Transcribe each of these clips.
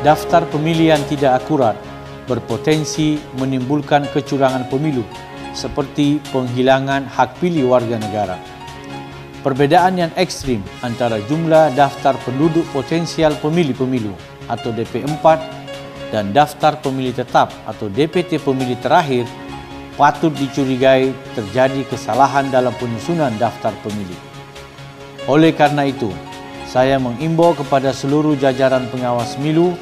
daftar pemilih yang tidak akurat berpotensi menimbulkan kecurangan pemilu seperti penghilangan hak pilih warga negara. Perbedaan yang ekstrim antara jumlah daftar penduduk potensial pemilih pemilu atau DP4 dan daftar pemilih tetap atau DPT pemilih terakhir patut dicurigai terjadi kesalahan dalam penyusunan daftar pemilih. Oleh karena itu, saya mengimbau kepada seluruh jajaran pengawas milu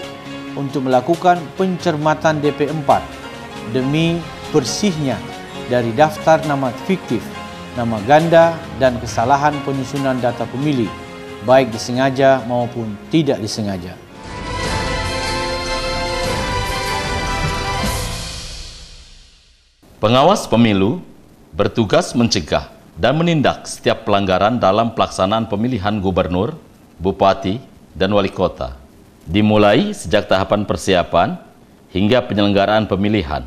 untuk melakukan pencermatan DP4 demi bersihnya dari daftar nama fiktif, nama ganda, dan kesalahan penyusunan data pemilih, baik disengaja maupun tidak disengaja. Pengawas pemilu bertugas mencegah dan menindak setiap pelanggaran dalam pelaksanaan pemilihan gubernur, bupati, dan wali kota, dimulai sejak tahapan persiapan hingga penyelenggaraan pemilihan.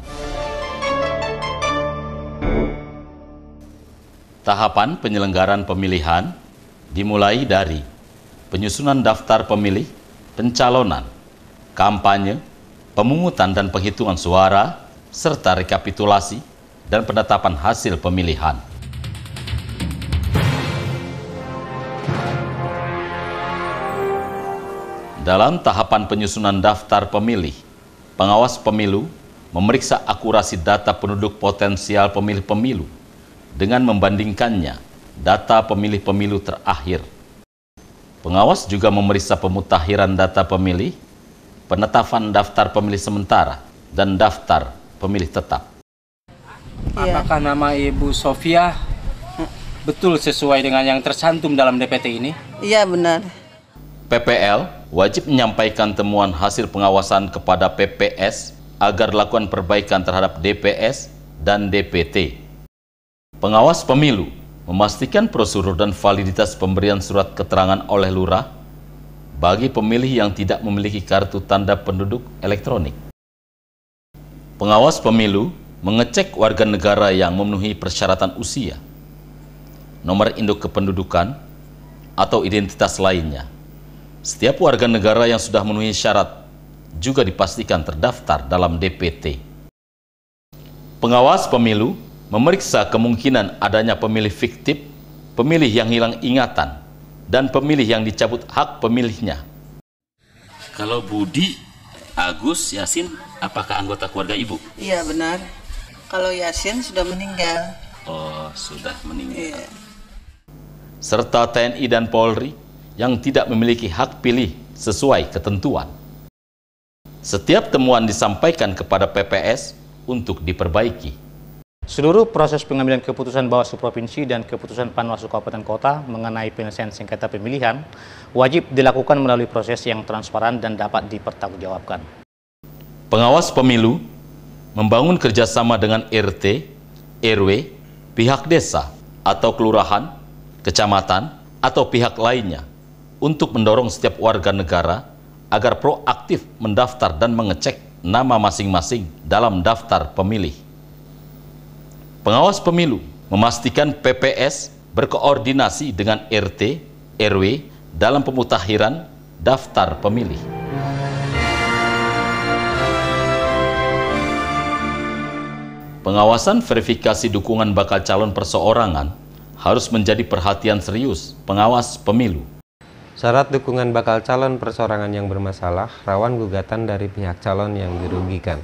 Tahapan penyelenggaraan pemilihan dimulai dari penyusunan daftar pemilih, pencalonan, kampanye, pemungutan dan penghitungan suara, serta rekapitulasi dan penetapan hasil pemilihan. Dalam tahapan penyusunan daftar pemilih, pengawas pemilu memeriksa akurasi data penduduk potensial pemilih pemilu dengan membandingkannya data pemilih pemilu terakhir. Pengawas juga memeriksa pemutakhiran data pemilih, penetapan daftar pemilih sementara, dan daftar pemilih tetap. Apakah nama Ibu Sofia betul sesuai dengan yang tercantum dalam DPT ini? Iya, benar. PPL wajib menyampaikan temuan hasil pengawasan kepada PPS agar lakukan perbaikan terhadap DPS dan DPT. Pengawas pemilu memastikan prosedur dan validitas pemberian surat keterangan oleh lurah bagi pemilih yang tidak memiliki kartu tanda penduduk elektronik. Pengawas pemilu mengecek warga negara yang memenuhi persyaratan usia, nomor induk kependudukan, atau identitas lainnya. Setiap warga negara yang sudah memenuhi syarat juga dipastikan terdaftar dalam DPT. Pengawas pemilu memeriksa kemungkinan adanya pemilih fiktif, pemilih yang hilang ingatan, dan pemilih yang dicabut hak pemilihnya. Kalau Budi, Agus, Yasin, apakah anggota keluarga Ibu? Iya, benar. Kalau Yasin sudah meninggal. Oh, sudah meninggal. Iya. Serta TNI dan Polri yang tidak memiliki hak pilih sesuai ketentuan. Setiap temuan disampaikan kepada PPS untuk diperbaiki. Seluruh proses pengambilan keputusan Bawaslu Provinsi dan keputusan Panwaslu Kabupaten Kota mengenai penyelesaian sengketa pemilihan wajib dilakukan melalui proses yang transparan dan dapat dipertanggungjawabkan. Pengawas pemilu membangun kerjasama dengan RT, RW, pihak desa atau kelurahan, kecamatan, atau pihak lainnya untuk mendorong setiap warga negara agar proaktif mendaftar dan mengecek nama masing-masing dalam daftar pemilih. Pengawas pemilu memastikan PPS berkoordinasi dengan RT, RW dalam pemutakhiran daftar pemilih. Pengawasan verifikasi dukungan bakal calon perseorangan harus menjadi perhatian serius pengawas pemilu. Syarat dukungan bakal calon perseorangan yang bermasalah rawan gugatan dari pihak calon yang dirugikan.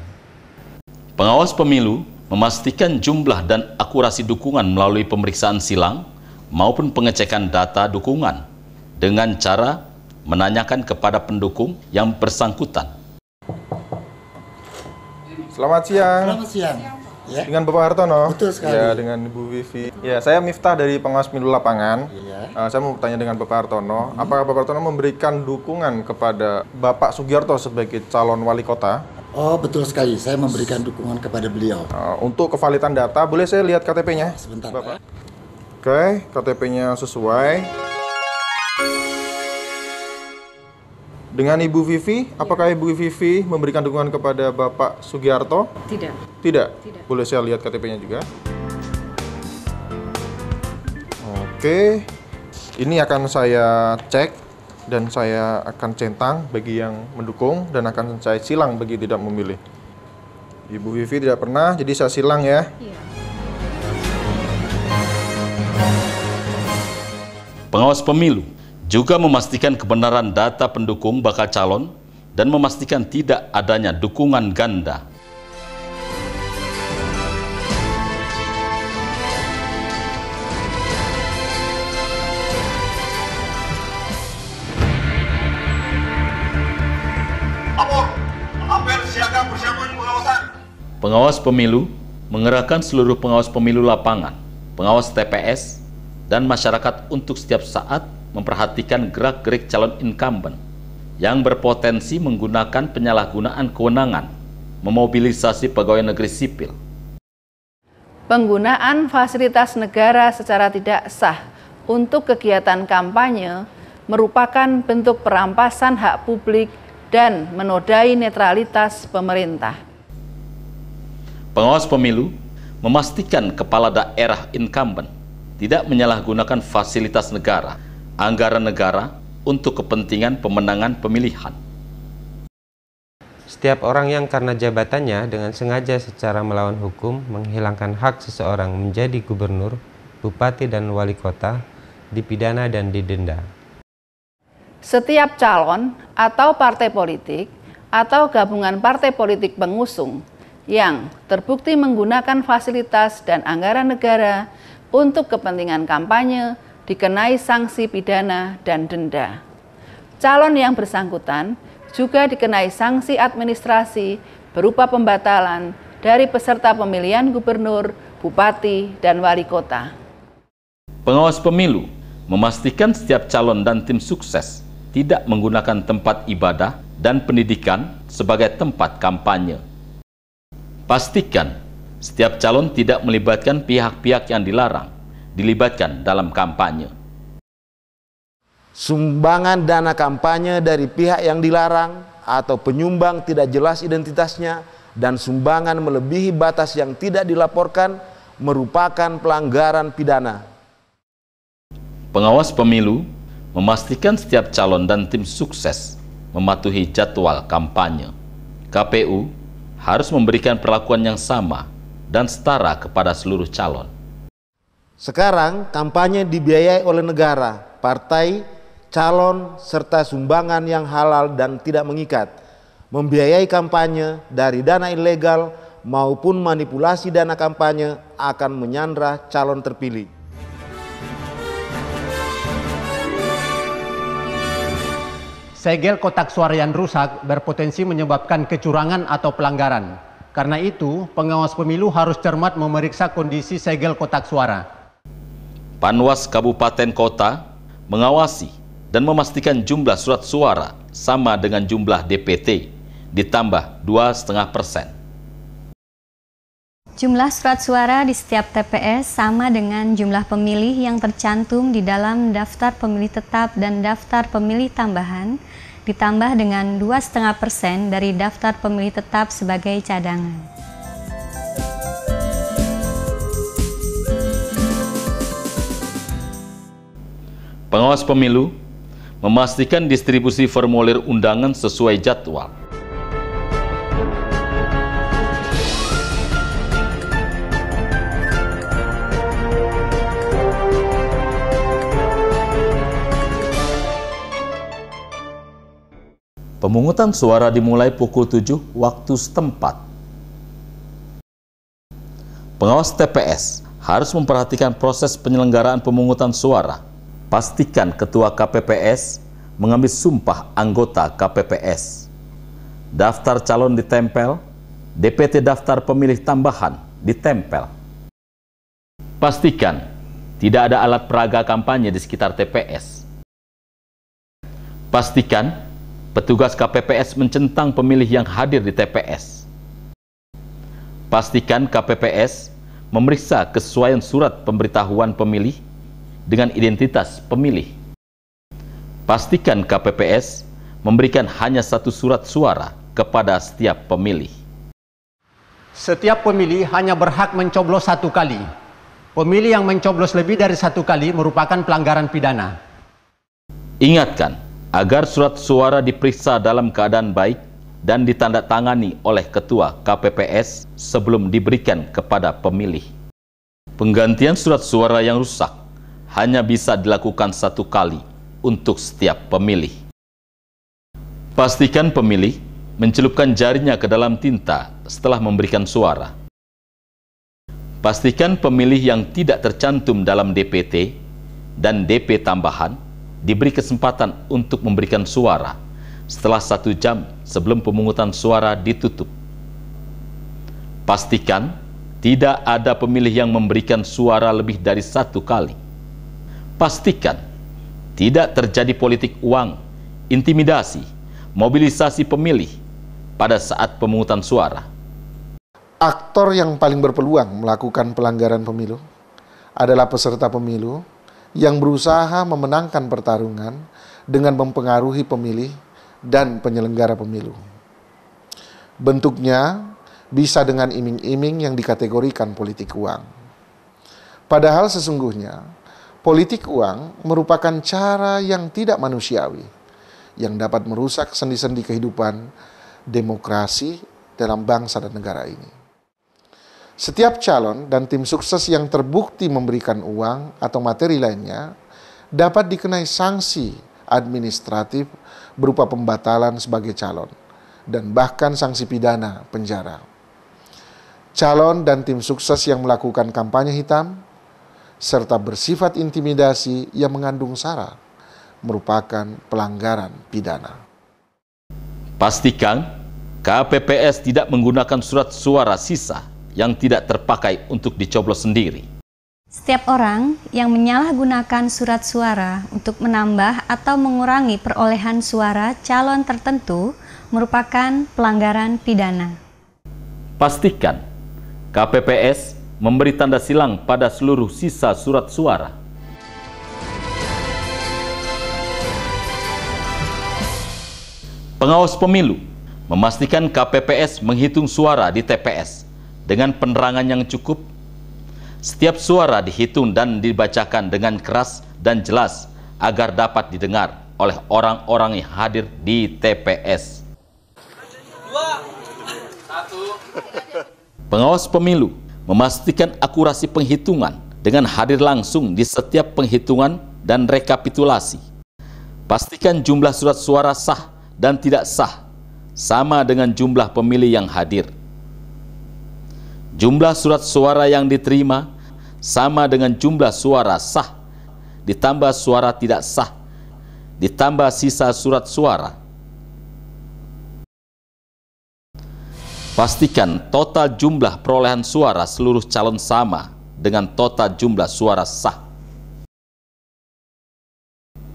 Pengawas pemilu memastikan jumlah dan akurasi dukungan melalui pemeriksaan silang maupun pengecekan data dukungan dengan cara menanyakan kepada pendukung yang bersangkutan. Selamat siang. Selamat siang. Ya. Dengan Bapak Hartono. Betul sekali. Ya, dengan Ibu Vivi. Ya, saya Miftah dari Pengawas Pemilu Lapangan. Ya. Saya mau bertanya dengan Bapak Hartono, apakah Bapak Hartono memberikan dukungan kepada Bapak Sugiarto sebagai calon wali kota? Oh, betul sekali. Saya memberikan dukungan kepada beliau. Untuk kevalidan data, boleh saya lihat KTP-nya? Sebentar, Bapak. Pak. Oke, KTP-nya sesuai. Dengan Ibu Vivi, apakah Ibu Vivi memberikan dukungan kepada Bapak Sugiarto? Tidak. Tidak? Tidak. Boleh saya lihat KTP-nya juga? Oke, ini akan saya cek Dan saya akan centang bagi yang mendukung dan akan saya silang bagi tidak memilih. Ibu Vivi tidak pernah, jadi saya silang ya. Iya. Pengawas pemilu juga memastikan kebenaran data pendukung bakal calon dan memastikan tidak adanya dukungan ganda. Pengawas pemilu mengerahkan seluruh pengawas pemilu lapangan, pengawas TPS, dan masyarakat untuk setiap saat memperhatikan gerak-gerik calon incumbent yang berpotensi menggunakan penyalahgunaan kewenangan, memobilisasi pegawai negeri sipil. Penggunaan fasilitas negara secara tidak sah untuk kegiatan kampanye merupakan bentuk perampasan hak publik dan menodai netralitas pemerintah. Pengawas pemilu memastikan kepala daerah incumbent tidak menyalahgunakan fasilitas negara, anggaran negara untuk kepentingan pemenangan pemilihan. Setiap orang yang karena jabatannya dengan sengaja secara melawan hukum menghilangkan hak seseorang menjadi gubernur, bupati, dan wali kota dipidana dan didenda. Setiap calon atau partai politik atau gabungan partai politik pengusung yang terbukti menggunakan fasilitas dan anggaran negara untuk kepentingan kampanye dikenai sanksi pidana dan denda. Calon yang bersangkutan juga dikenai sanksi administrasi berupa pembatalan dari peserta pemilihan gubernur, bupati, dan wali kota. Pengawas pemilu memastikan setiap calon dan tim sukses tidak menggunakan tempat ibadah dan pendidikan sebagai tempat kampanye. Pastikan setiap calon tidak melibatkan pihak-pihak yang dilarang dilibatkan dalam kampanye. Sumbangan dana kampanye dari pihak yang dilarang atau penyumbang tidak jelas identitasnya dan sumbangan melebihi batas yang tidak dilaporkan merupakan pelanggaran pidana. Pengawas pemilu memastikan setiap calon dan tim sukses mematuhi jadwal kampanye. KPU harus memberikan perlakuan yang sama dan setara kepada seluruh calon. Sekarang kampanye dibiayai oleh negara, partai, calon, serta sumbangan yang halal dan tidak mengikat. Membiayai kampanye dari dana ilegal maupun manipulasi dana kampanye akan menyandra calon terpilih. Segel kotak suara yang rusak berpotensi menyebabkan kecurangan atau pelanggaran. Karena itu, pengawas pemilu harus cermat memeriksa kondisi segel kotak suara. Panwas Kabupaten Kota mengawasi dan memastikan jumlah surat suara sama dengan jumlah DPT, ditambah 2,5%. Jumlah surat suara di setiap TPS sama dengan jumlah pemilih yang tercantum di dalam daftar pemilih tetap dan daftar pemilih tambahan, ditambah dengan 2,5% dari daftar pemilih tetap sebagai cadangan. Pengawas pemilu memastikan distribusi formulir undangan sesuai jadwal. Pemungutan suara dimulai pukul 7 waktu setempat. Pengawas TPS harus memperhatikan proses penyelenggaraan pemungutan suara. Pastikan ketua KPPS mengambil sumpah anggota KPPS. Daftar calon ditempel, DPT daftar pemilih tambahan ditempel. Pastikan tidak ada alat peraga kampanye di sekitar TPS. Pastikan petugas KPPS mencentang pemilih yang hadir di TPS. Pastikan KPPS memeriksa kesesuaian surat pemberitahuan pemilih dengan identitas pemilih. Pastikan KPPS memberikan hanya satu surat suara kepada setiap pemilih. Setiap pemilih hanya berhak mencoblos satu kali. Pemilih yang mencoblos lebih dari satu kali merupakan pelanggaran pidana. Ingatkan, agar surat suara diperiksa dalam keadaan baik dan ditandatangani oleh Ketua KPPS sebelum diberikan kepada pemilih. Penggantian surat suara yang rusak hanya bisa dilakukan 1 kali untuk setiap pemilih. Pastikan pemilih mencelupkan jarinya ke dalam tinta setelah memberikan suara. Pastikan pemilih yang tidak tercantum dalam DPT dan DP tambahan diberi kesempatan untuk memberikan suara setelah 1 jam sebelum pemungutan suara ditutup. Pastikan tidak ada pemilih yang memberikan suara lebih dari 1 kali. Pastikan tidak terjadi politik uang, intimidasi, mobilisasi pemilih pada saat pemungutan suara. Aktor yang paling berpeluang melakukan pelanggaran pemilu adalah peserta pemilu yang berusaha memenangkan pertarungan dengan mempengaruhi pemilih dan penyelenggara pemilu. Bentuknya bisa dengan iming-iming yang dikategorikan politik uang. Padahal sesungguhnya, politik uang merupakan cara yang tidak manusiawi, yang dapat merusak sendi-sendi kehidupan demokrasi dalam bangsa dan negara ini. Setiap calon dan tim sukses yang terbukti memberikan uang atau materi lainnya dapat dikenai sanksi administratif berupa pembatalan sebagai calon dan bahkan sanksi pidana penjara. Calon dan tim sukses yang melakukan kampanye hitam serta bersifat intimidasi yang mengandung sara merupakan pelanggaran pidana. Pastikan KPPS tidak menggunakan surat suara sisa yang tidak terpakai untuk dicoblos sendiri. Setiap orang yang menyalahgunakan surat suara untuk menambah atau mengurangi perolehan suara calon tertentu merupakan pelanggaran pidana. Pastikan KPPS memberi tanda silang pada seluruh sisa surat suara. Pengawas pemilu memastikan KPPS menghitung suara di TPS dengan penerangan yang cukup. Setiap suara dihitung dan dibacakan dengan keras dan jelas agar dapat didengar oleh orang-orang yang hadir di TPS. Pengawas pemilu memastikan akurasi penghitungan dengan hadir langsung di setiap penghitungan dan rekapitulasi. Pastikan jumlah surat suara sah dan tidak sah sama dengan jumlah pemilih yang hadir. Jumlah surat suara yang diterima sama dengan jumlah suara sah, ditambah suara tidak sah, ditambah sisa surat suara. Pastikan total jumlah perolehan suara seluruh calon sama dengan total jumlah suara sah.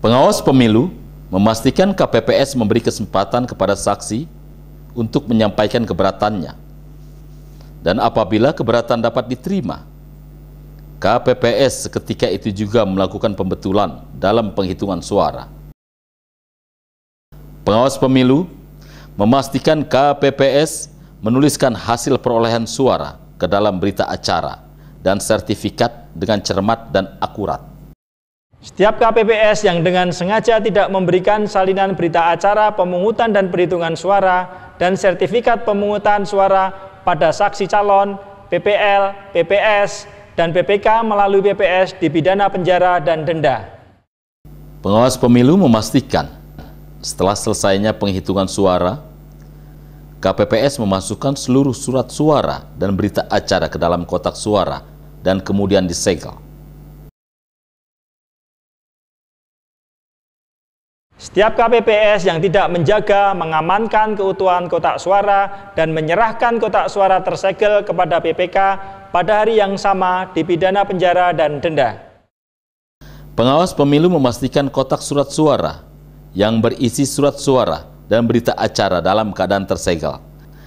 Pengawas pemilu memastikan KPPS memberi kesempatan kepada saksi untuk menyampaikan keberatannya. Dan apabila keberatan dapat diterima, KPPS seketika itu juga melakukan pembetulan dalam penghitungan suara. Pengawas pemilu memastikan KPPS menuliskan hasil perolehan suara ke dalam berita acara dan sertifikat dengan cermat dan akurat. Setiap KPPS yang dengan sengaja tidak memberikan salinan berita acara pemungutan dan perhitungan suara dan sertifikat pemungutan suara pada saksi calon, PPL, PPS, dan PPK melalui PPS dipidana penjara dan denda. Pengawas pemilu memastikan setelah selesainya penghitungan suara, KPPS memasukkan seluruh surat suara dan berita acara ke dalam kotak suara dan kemudian disegel. Setiap KPPS yang tidak menjaga, mengamankan keutuhan kotak suara dan menyerahkan kotak suara tersegel kepada PPK pada hari yang sama dipidana penjara dan denda. Pengawas pemilu memastikan kotak surat suara yang berisi surat suara dan berita acara dalam keadaan tersegel,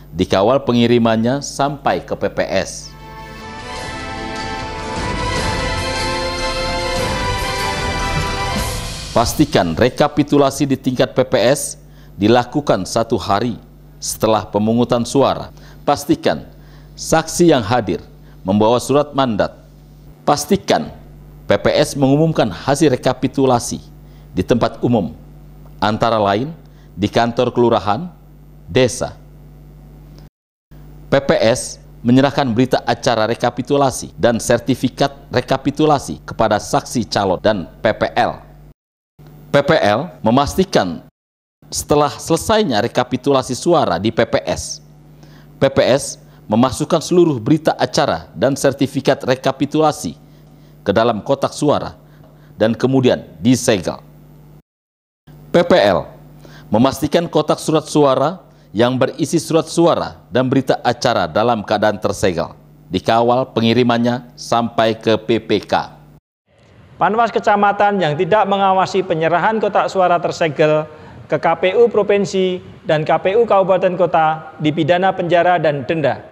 dikawal pengirimannya sampai ke PPS. Pastikan rekapitulasi di tingkat PPS dilakukan 1 hari setelah pemungutan suara. Pastikan saksi yang hadir membawa surat mandat. Pastikan PPS mengumumkan hasil rekapitulasi di tempat umum antara lain di kantor kelurahan, desa. PPS menyerahkan berita acara rekapitulasi dan sertifikat rekapitulasi kepada saksi calon dan PPL. PPL memastikan setelah selesainya rekapitulasi suara di PPS, PPS memasukkan seluruh berita acara dan sertifikat rekapitulasi ke dalam kotak suara dan kemudian disegel. PPL memastikan kotak surat suara yang berisi surat suara dan berita acara dalam keadaan tersegel, dikawal pengirimannya sampai ke PPK. Panwas Kecamatan yang tidak mengawasi penyerahan kotak suara tersegel ke KPU Provinsi dan KPU Kabupaten Kota dipidana penjara dan denda.